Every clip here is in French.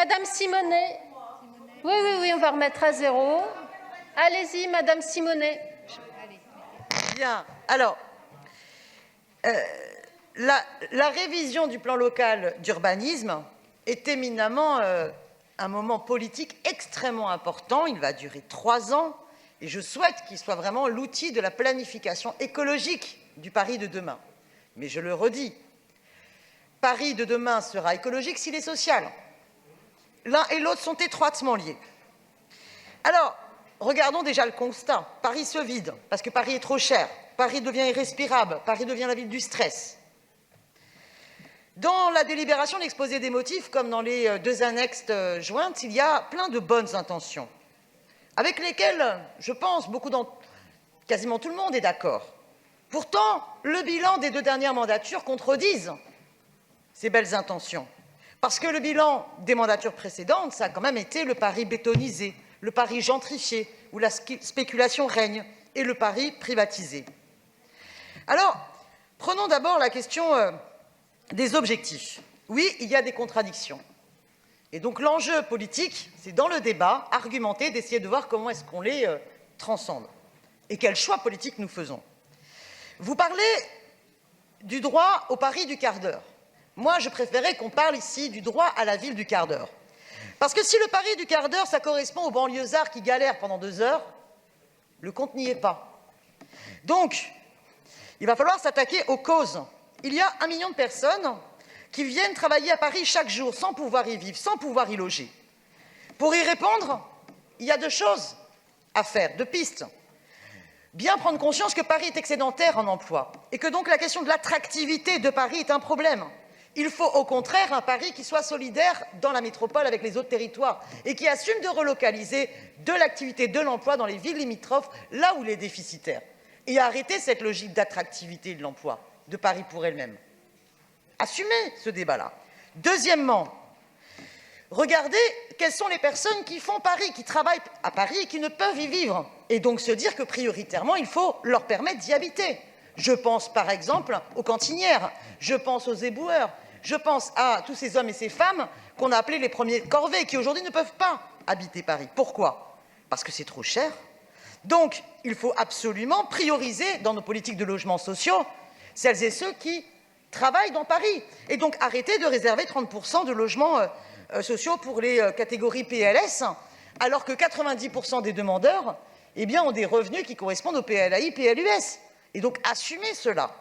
Madame Simonet. Oui, oui, oui, on va remettre à 0. Allez-y, Madame Simonet. Bien. Alors, la révision du plan local d'urbanisme est éminemment un moment politique extrêmement important. Il va durer 3 ans et je souhaite qu'il soit vraiment l'outil de la planification écologique du Paris de demain. Mais je le redis, Paris de demain sera écologique s'il est social. L'un et l'autre sont étroitement liés. Alors, regardons déjà le constat. Paris se vide parce que Paris est trop cher. Paris devient irrespirable. Paris devient la ville du stress. Dans la délibération de l'exposé des motifs, comme dans les 2 annexes jointes, il y a plein de bonnes intentions, avec lesquelles, je pense, quasiment tout le monde est d'accord. Pourtant, le bilan des 2 dernières mandatures contredisent ces belles intentions. Parce que le bilan des mandatures précédentes, ça a quand même été le Paris bétonisé, le Paris gentrifié, où la spéculation règne, et le Paris privatisé. Alors, prenons d'abord la question des objectifs. Oui, il y a des contradictions. Et donc l'enjeu politique, c'est dans le débat, argumenter, d'essayer de voir comment est-ce qu'on les transcende et quels choix politiques nous faisons. Vous parlez du droit au Paris du quart d'heure. Moi, je préférais qu'on parle ici du droit à la ville du quart d'heure. Parce que si le Paris du quart d'heure, ça correspond aux banlieusards qui galèrent pendant 2 heures, le compte n'y est pas. Donc, il va falloir s'attaquer aux causes. Il y a 1 million de personnes qui viennent travailler à Paris chaque jour sans pouvoir y vivre, sans pouvoir y loger. Pour y répondre, il y a 2 choses à faire, 2 pistes. Bien prendre conscience que Paris est excédentaire en emploi et que donc la question de l'attractivité de Paris est un problème. Il faut au contraire un Paris qui soit solidaire dans la métropole avec les autres territoires et qui assume de relocaliser de l'activité, de l'emploi dans les villes limitrophes, là où il est déficitaire. Et arrêter cette logique d'attractivité de l'emploi de Paris pour elle-même. Assumez ce débat-là. Deuxièmement, regardez quelles sont les personnes qui font Paris, qui travaillent à Paris et qui ne peuvent y vivre. Et donc se dire que prioritairement, il faut leur permettre d'y habiter. Je pense par exemple aux cantinières, je pense aux éboueurs, je pense à tous ces hommes et ces femmes qu'on a appelés les premiers de corvée, qui aujourd'hui ne peuvent pas habiter Paris. Pourquoi? Parce que c'est trop cher. Donc, il faut absolument prioriser dans nos politiques de logements sociaux celles et ceux qui travaillent dans Paris. Et donc, arrêter de réserver 30% de logements sociaux pour les catégories PLS, alors que 90% des demandeurs ont des revenus qui correspondent au PLAI, PLUS. Et donc, assumez cela.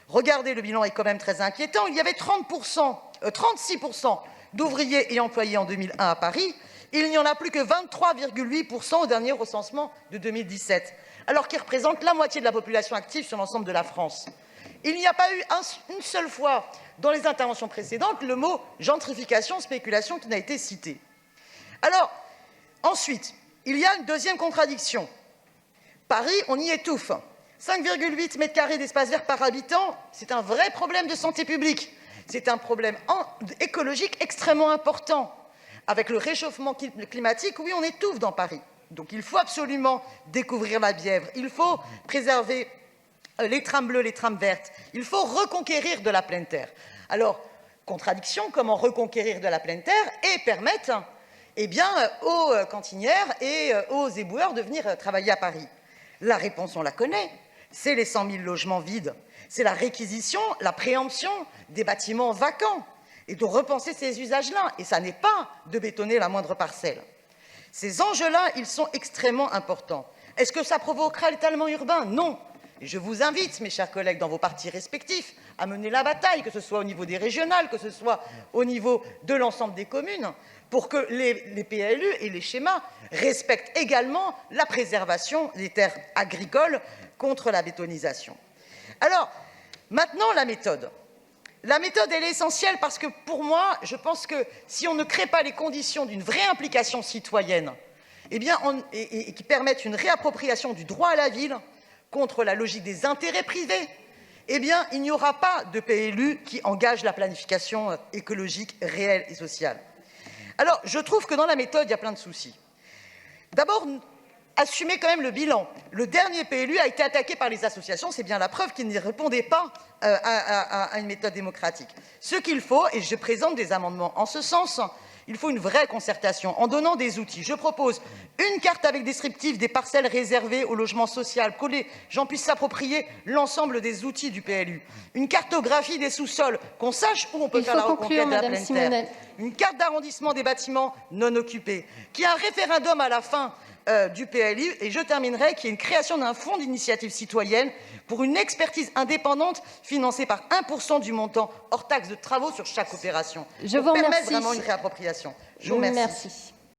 Regardez, le bilan est quand même très inquiétant. Il y avait 36% d'ouvriers et employés en 2001 à Paris. Il n'y en a plus que 23,8% au dernier recensement de 2017, alors qu'ils représentent la moitié de la population active sur l'ensemble de la France. Il n'y a pas eu une seule fois dans les interventions précédentes le mot gentrification, spéculation qui n'a été cité. Alors, ensuite, il y a une deuxième contradiction. Paris, on y étouffe. 5,8 mètres carrés d'espace vert par habitant, c'est un vrai problème de santé publique. C'est un problème écologique extrêmement important. Avec le réchauffement climatique, oui, on étouffe dans Paris. Donc il faut absolument découvrir la Bièvre. Il faut préserver les trames bleues, les trames vertes. Il faut reconquérir de la pleine terre. Alors, contradiction, comment reconquérir de la pleine terre et permettre aux cantinières et aux éboueurs de venir travailler à Paris? La réponse, on la connaît. C'est les 100 000 logements vides. C'est la réquisition, la préemption des bâtiments vacants et de repenser ces usages-là. Et ça n'est pas de bétonner la moindre parcelle. Ces enjeux-là, ils sont extrêmement importants. Est-ce que ça provoquera l'étalement urbain? Non. Et je vous invite, mes chers collègues, dans vos partis respectifs, à mener la bataille, que ce soit au niveau des régionales, que ce soit au niveau de l'ensemble des communes, pour que les PLU et les schémas respectent également la préservation des terres agricoles contre la bétonisation. Alors, maintenant, la méthode. La méthode, elle est essentielle parce que, pour moi, je pense que si on ne crée pas les conditions d'une vraie implication citoyenne, et qui permettent une réappropriation du droit à la ville contre la logique des intérêts privés, il n'y aura pas de PLU qui engage la planification écologique réelle et sociale. Alors, je trouve que dans la méthode, il y a plein de soucis. D'abord, assumer quand même le bilan. Le dernier PLU a été attaqué par les associations, c'est bien la preuve qu'il n'y répondait pas à une méthode démocratique. Ce qu'il faut, et je présente des amendements en ce sens, Il faut une vraie concertation en donnant des outils. Je propose une carte avec descriptif des parcelles réservées au logement social, que les gens puissent s'approprier l'ensemble des outils du PLU. Une cartographie des sous-sols, qu'on sache où on peut faire la reconquête de la pleine terre. Une carte d'arrondissement des bâtiments non occupés. Qu'il y ait un référendum à la fin du PLU, et je terminerai, qu'il y ait une création d'un fonds d'initiative citoyenne pour une expertise indépendante financée par 1% du montant hors taxe de travaux sur chaque opération. Je vous permettre remercie. vraiment une réappropriation. Je vous remercie. Merci.